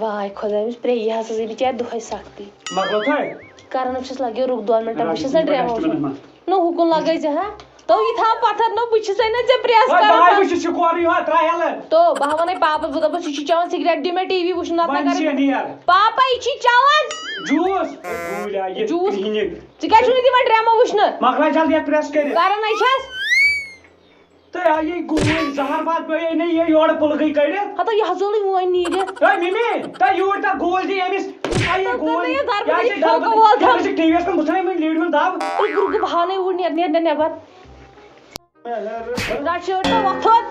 واے خۄداے مےٚ پرٛے یہِ ہسا بِچارِ دۄہے سختی کران چھس لگیو رُک 2 مِنٹن بہٕ چھس نہ ڈرٛیمو نہ ہُکُن لگٲے زِ ہا تو یہِ تھاو پتھر نہ بہٕ چھسے نہ ژےٚ پرٛیس کران تو بہٕ ونے پاپس بہٕ دپس یہِ چھُ چٮ۪وان سِگریٹ دِ مےٚ ٹی وی وٕچھُن نتہٕ پاپا یہِ چھُ چٮ۪وان جوٗس ژٕ کیٛازِ چھُکھ نہٕ دِوان ڈرٛیمو وٕچھنہٕ کران ہے چھس ہتو یہِ حظ ژوٚلُے وۄنۍ نیٖرِتھ بہانے اوٗرۍ نیرِ نٮ۪بر رٹ شٲٹ تہٕ وۄتھُن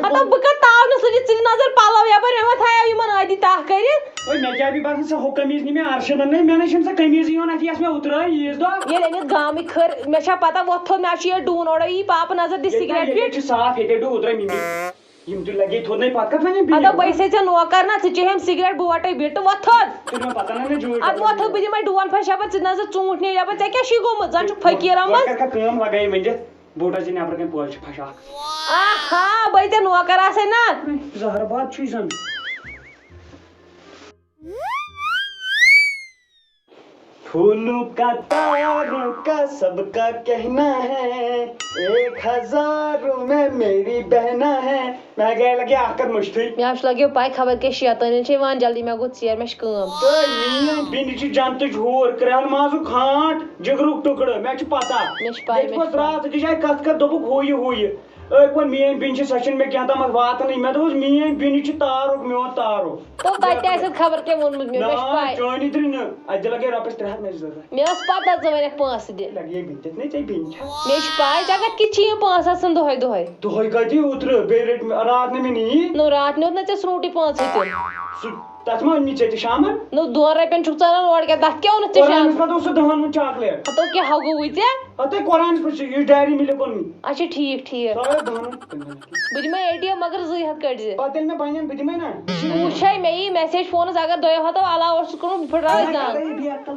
ہتو بہٕ کر تاو نہٕ ژٕ دِ نظر پلو یپٲرۍ مےٚ ما تھایو یِمن عٲدی تاہ کٔرِتھ ییٚلہِ أمِس گامٕکۍ خٲر مےٚ چھا پتہ وۄتھُن مےٚ چھُ ییٚتہِ ڈوٗن اورے یی پاپہٕ نظر دِ سِگریٹ ہتو بہٕ ٲسے ژےٚ نوکر نا ژٕ چیٚہم سِگریٹ بہٕ وٹے بِٹہٕ وۄتھُن ادٕ وۄتھُکھ بہٕ دِمے ڈون پھش یپٲرۍ ژٕ نظر ژوٗنٛٹھۍ نیرِ یپٲرۍ ژےٚ کیٛاہ چھُے گوٚمُت زن چھُکھ فقیٖر آمٕژ آہا بٔے ژےٚ نوکر آسے نا پھولوں کا تاروں کا سب کا کہنا ہے 1000 میں میری بہنا ہے میں گٔے لگے اکھ مشتٕے مےٚ حظ لگیو پاے خبر کیٛاہ شیطٲنی چھے یِوان جلدی مےٚ گوٚو ژیر مےٚ چھِ کٲم میٲنۍ بیٚنہِ چھِ جنتٕچ ہوٗر کرٛہن مازُک کھانٛٹ جگرُک ٹُکڑٕ مےٚ چھِ پتہ مےٚ چھِ پاے راتھ أکِس جایہِ کتھ کر دوٚپُکھ ہُہ یہِ أکۍ ووٚن میٲنۍ بیٚنہِ چھِ سۄ چھنہٕ مےٚ کینٛہہ تامتھ واتنٕے مےٚ دوٚپُس میٲنۍ بیٚنہِ چھِ تارُک میون تارُک تو تتہِ آسہِ خبر کیٛاہ ووٚنمُت مےٚ چھِ پاے چٲنی ترٛے نہٕ اَتہِ لگے رۄپیس 300 مےٚ ضروٗرت مےٚ ٲس پتہ ژٕ ونکھ پونٛسہٕ دِ لگے بیٚنہِ ژےٚ بیٚنہِ چھےٚ مےٚ چھِ پاے ژےٚ کتہِ کِتھ چھِ یِم پونٛسہٕ آسان دۄہے دۄہے کتہِ اوترٕ بیٚیہِ رٔٹۍ راتھ نہٕ مےٚ نِیی نو راتھ نیوٗت نہ ژےٚ سرٛوٗنٛٹٕے 5 تِم سُہ تتھ ما أنی ژےٚ تہِ شامن نو 2 رۄپین چھُکھ ژلان اورٕ کیٛاہ تتھ کیٛاہ اوٚنُتھ ژےٚ شامس پتہٕ اوس سُہ 10 ہُنٛد چاکلیٹ ہتو کیٛاہ ہاو گوٚوُے ژےٚ ہتے قۄرانس پٮ۪ٹھ چھُ یہِ ڈایری مِلِک اوٚنمُت اچھا ٹھیٖک بہٕ دِمے ATM مگر 200 کٔڑۍ زِ پتہٕ ییٚلہِ مےٚ بنن بہٕ دِمے نا بہٕ وٕچھے مےٚ یی میسیج فونس اگر 200 علاوٕ اوس کوٚرمُت بہٕ پھٕٹراوے زنٛگ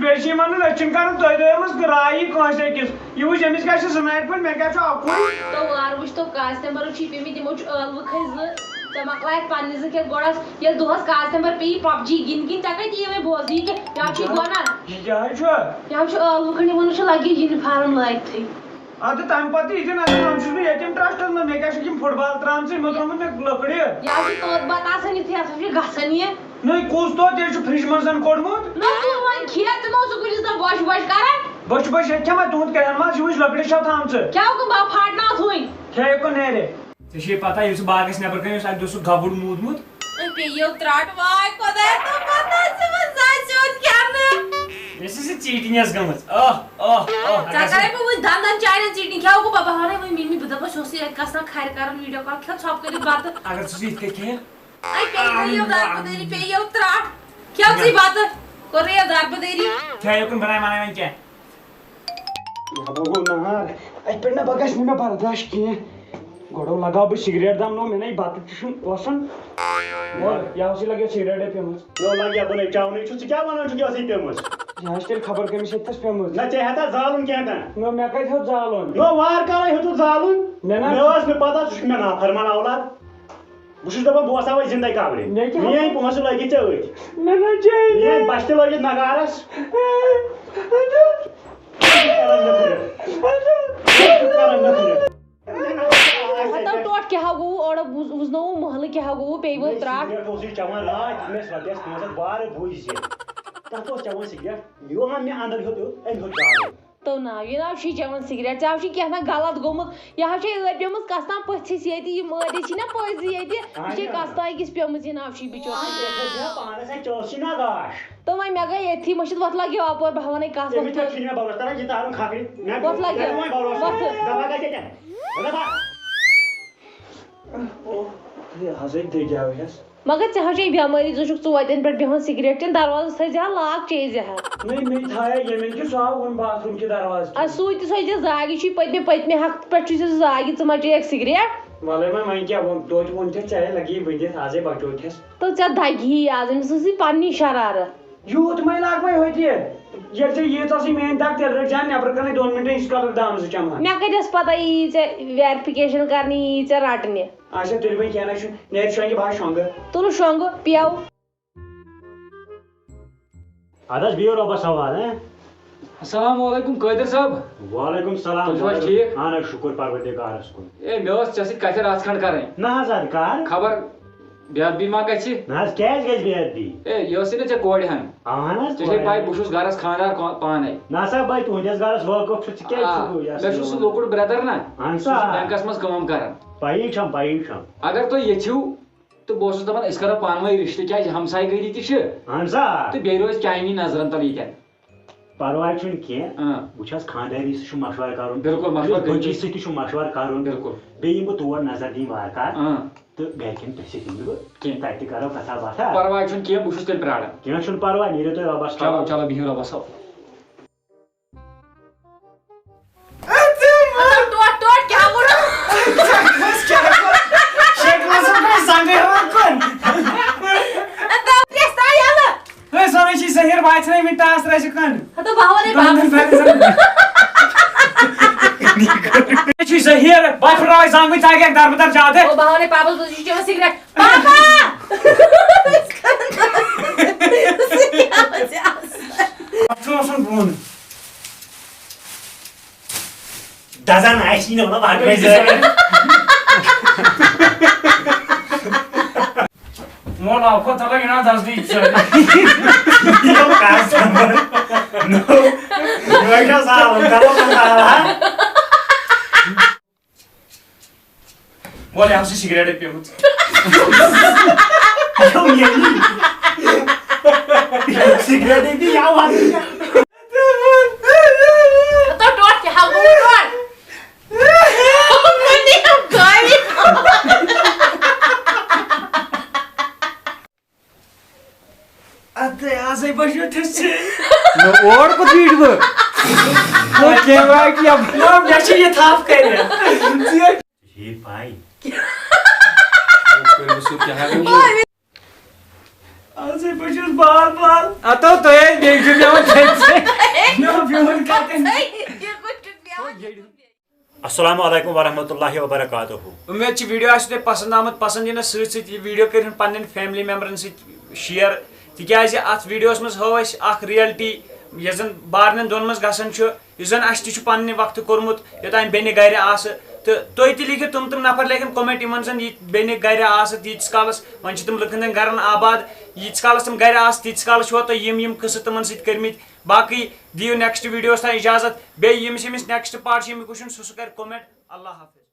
بیٚیہِ چھِ یِمن نہٕ أچھن کران تۄہہِ دۄیمس رایی کٲنٛسہِ أکِس یہِ وٕچھ أمِس کیٛاہ چھُ زٕنارِ پٲٹھۍ مےٚ کیٛاہ چھُ اکُے تو وارٕ وٕچھ تو کاسٹمبرو چھُے پیٚمٕتۍ تِمو چھُ ٲلوٕ کھٔتۍ 2 ژےٚ مۄکلایَکھ پننہِ 2 کھٮ۪تھ گۄڈس ییٚلہِ دۄہس کاسٹمبر پیٚیی PUBG گِنٛدۍ ژےٚ کتہِ یی وۄنۍ بوزنہٕ یہِ کیٛاہ چھُے گۄنان یہِ کیٛاہ چھُ یہِ چھُ ٲلوٕ کھٔنڈ یِمن چھُ لگہِ یوٗنِفارم لٲگتھٕے اَدٕ تَمہِ پتہٕ یہِ تہِ نظر وۄنۍ چھُس بہٕ ییٚتٮ۪ن ٹرسٹس منٛز مےٚ کیٛاہ چھُکھ یِم فُٹ بال ترٛامژٕ یِمو ترٛوومُت مےٚ لٔکرِ یہِ حظ چھُ توٚت بتہٕ آسان یُتھُے ہسا چھُ گژھان یہِ نٔے کُس دۄہ تیٚلہِ چھُ فرٛج منٛز کوٚڑمُت نہ ژٕ وۄنۍ کھےٚ ژٕ ما اوسُکھ کُنہِ زٔنۍ بۄچھِ کران بۄچھِ ییٚتہِ کھٮ۪ما تُہُنٛد کیٛاہ ماز یہِ وٕچھ لٔکرِ چھو تھامژٕ کیٛاہ گوٚو بہٕ پھاٹناوتھ وۄنۍ کھے کُن نیرِ ژےٚ چھے پتہ یُس باغس نٮ۪بر کَنۍ اوس اَتہِ اوس سُہ گبُر موٗدمُت پیٚیو ترٛاٹ واے خۄدایا مےٚ چھِ سُہ چیٖٹِنٛگس گٔمٕژ ژےٚ بہٕ وٕنۍ دنٛدن چانٮ۪ن ژیٖٹِنۍ کھٮ۪و گوٚو بہٕ ونے وۄنۍ مِمی بہٕ دپس اوس ییٚتہِ گژھان کھرِ کران ویٖڈیو کال کھٮ۪و ژھۄپ کٔرِتھ بتہٕ اگر ژٕ سُہ یِتھ کٔنۍ کھٮ۪یہِ پیٚیو ترٛاٹ کھٮ۪و ژٕے بتہٕ کوٚرُے دربٕدٔری کھے یوکُن بناے وَناے وۄنۍ کیٛاہ گوٚو نار اَتہِ پٮ۪ٹھ نہ پتہٕ گژھِ نہٕ مےٚ برداش کینٛہہ گۄڈٕ لگاو بہٕ سِگریٹ دم نو مےٚ نَے بتہٕ تہِ چھُنہٕ وسان یہِ حظ لگہِ سِگریٹے پیٚمٕژ لگہِ بہٕ نَے چاونٕے چھُ ژٕ کیٛاہ وَنان چھُکھ یہِ ٲسٕے پیٚمٕژ یہِ حظ تیٚلہِ خبر کٔمِس ہیٚتہِ تس پیٚمٕژ نہ ژےٚ ہٮ۪تھا زالُن کینٛہہ نہ مےٚ کتہِ ہیوٚت زالُن وارٕ کارے ہیوٚتُتھ زالُن مےٚ ٲس نہٕ پتہ ژٕ چھُکھ مےٚ نافرمان اولاد بہٕ چھُس دپان بہٕ وسا وۄنۍ زندے قبرِ میٲنۍ پونٛسہٕ لٲگِتھ ژےٚ أتھۍ میٲنۍ بچہِ تہِ لٲگِتھ نگارس ٹوٹھ کیٛاہ گوٚو اورٕ وُزنووُ محلہٕ کیٛاہ گوٚو پیٚیہِ ترٛاٹ اوسُے چٮ۪وان راتھ مےٚ ٲسۍ رۄپیس 500 بارٕ بوٗزِ تتھ اوس چٮ۪وان سِگریٹ یِوان مےٚ انٛدر ہیوٚت أمۍ ہیوٚت زالُن تو نا یہِ نہ چھُے چٮ۪وان سِگریٹ ژےٚ چھُے کینٛہہ تام غلط گوٚمُت یہِ حظ چھے ٲدۍ پیٚمٕژ کستام پٔژھِس ییٚتہِ یِم ٲدی چھِ نا پٔژھۍ ییٚتہِ یہِ چھے کستان أکِس پیٚمٕژ یہِ ناو چھُے بِچور پانس اَتہِ ژٕ نا گاش تو وۄنۍ مےٚ گٔے ییٚتھی مٔشِتھ وۄتھ لگیو اپور بہٕ ونے کتھ وۄتھ مگر ژےٚ حظ چھے بٮ۪مٲری ژٕ چھُکھ ژوتٮ۪ن پٮ۪ٹھ بیٚہوان سِگریٹ چٮ۪ن دروازس تھٲیزِ ہا لاک چیٚیزِ ہا سُے تہِ تھٲیزِ زاگہِ چھُے پٔتمہِ ہفتہٕ پٮ۪ٹھ چھُے ژےٚ زاگہِ ژٕ ما چیٚیکھ سِگریٹ تو ژےٚ دگہِ آز أمِس ٲسٕے پننی شرارت یوت میں لاگ میں ہوتی ییٚلہِ ژےٚ ییٖژ میٲنۍ دگ تیٚلہِ رٔٹۍ زیادٕ نٮ۪برٕ کنٕے 2 مِنٹن یٖتِس کالس دام 2 چمہٕ مےٚ کتہِ پتہ یی ژےٚ ویرفِکیشن کرنہِ یی ژےٚ رٹنہِ اچھا تیٚلہِ وۄنۍ کینٛہہ نہ چھُ نیرِ شۄنٛگہِ بہٕ شۄنٛگہٕ تُل شۄنٛگہٕ پیو اَدٕ حظ بِہِو رۄبس حوالہٕ السلام علیکم قٲدر صٲب وعلیکم السلام تُہۍ چھِو حظ ٹھیٖک اہن حظ شُکر پروردِگارس کُن اے مےٚ ٲس ژےٚ سۭتۍ کتھِ رژھ کھنٛڈ کرٕنۍ نہ حظ ادٕ کر خبر بے ادبی ما گژھِ نہ حظ کیٛازِ گژھِ بے ادبی اے یہِ ٲسٕے نہٕ ژےٚ کورِ ہن اہن حظ ژےٚ چھے پاے بہٕ چھُس گرس خانٛدار پانے نہ سا بھاے تُہنٛدِس گرس وٲقف چھُ ژٕ کیٛازِ مےٚ چھُ سُہ لۄکُٹ برٛدر نا اہن سُہ سا چھُ بینکس منٛز کٲم کران پایی چھم اگر تُہۍ یژھِو تہٕ بہٕ اوسُس دپان أسۍ کرو پانہٕ ؤنۍ رشتہٕ کیٛازِ ہمساے گٔری تہِ چھِ اہن سا تہٕ بیٚیہِ روزِ چانہِ نظرن تل ییٚتٮ۪ن پرواے چھُنہٕ کینٛہہ وٕچھ حظ خاندٲری سۭتۍ چھُ مشورٕ کرُن بِلکُل مشورٕ کٔرِو بٔچی سۭتۍ تہِ چھُ مشورٕ کرُن بِلکُل بیٚیہِ یِمہٕ بہٕ تور نظر دِنہِ وارٕکار تہٕ گرِکٮ۪ن تہِ سۭتۍ یِمہٕ بہٕ کینٛہہ تتہِ تہِ کرو کتھا باتھا پرواے چھُنہٕ کینٛہہ بہٕ چھُس تیٚلہِ پیاران کینٛہہ چھُنہٕ پرواے نیٖرِو تُہۍ رۄبس چلو چلو بِہِو رۄبس حوالہٕ زہر واتہِ مےٚ ٹاس ترٛایہِ کن چھُ زہر بہٕ پھٕراے زنٛگٕے ژٕ ہٮ۪کھ دربدر زیادٕ اتھ اوسُن بۄن دزان آسی نہٕ مطلب باقٕے مول آو تلہٕ یِنا دزدی مول یہِ سِگریٹ پیوٚمُت سِگریٹ آزے بچو اور کُس بیٖٹھ بہٕ مےٚ چھِ یہِ تھپھ کٔرِتھ پاے آزے بہٕ چھُس بال بال اتو تُہۍ بیٚیہِ چھُ السلام علیکم ورحمۃ اللہ وبرکاتہ امید چھ ویڈیو آسہِ تۄہہِ پسند آمُت پسند یِنس سۭتۍ سۭتۍ یہِ ویڈیو کٔرِن پننٮ۪ن فیملی ممبرن سۭتۍ شیر تِکیازِ اتھ ویڈیوس منٛز ہٲو اَسہِ اکھ رِیلٹی یۄس زن بارنٮ۪ن دۄن منٛز گژھان چھُ یُس زن اَسہِ تہِ چھُ پننہِ وقتہٕ کوٚرمُت یوٚتانۍ بیٚنہِ گرِ آسہٕ تہٕ تُہۍ تہِ لیکھِو تِم نفر لیکھن کومنٹ یِمن زن یہِ بیٚنہِ گرِ آسہٕ تیٖتِس کالس وۄنۍ چھِ تِم لُکن ہٕنٛدٮ۪ن گرن آباد ییٖتِس کالس تِم گرِ آسہٕ تیٖتِس کالس چھُوا تۄہہِ یِم قٕصہٕ تِمن سۭتۍ کٔرمٕتۍ باقٕے دِیِو نیکسٹ ویڈیوس تانۍ اِجازت بیٚیہِ ییٚمِس نیکسٹ پارٹ چھُ ییٚمیُک وٕچھُن سُہ کرِ کومنٹ اللہ حافظ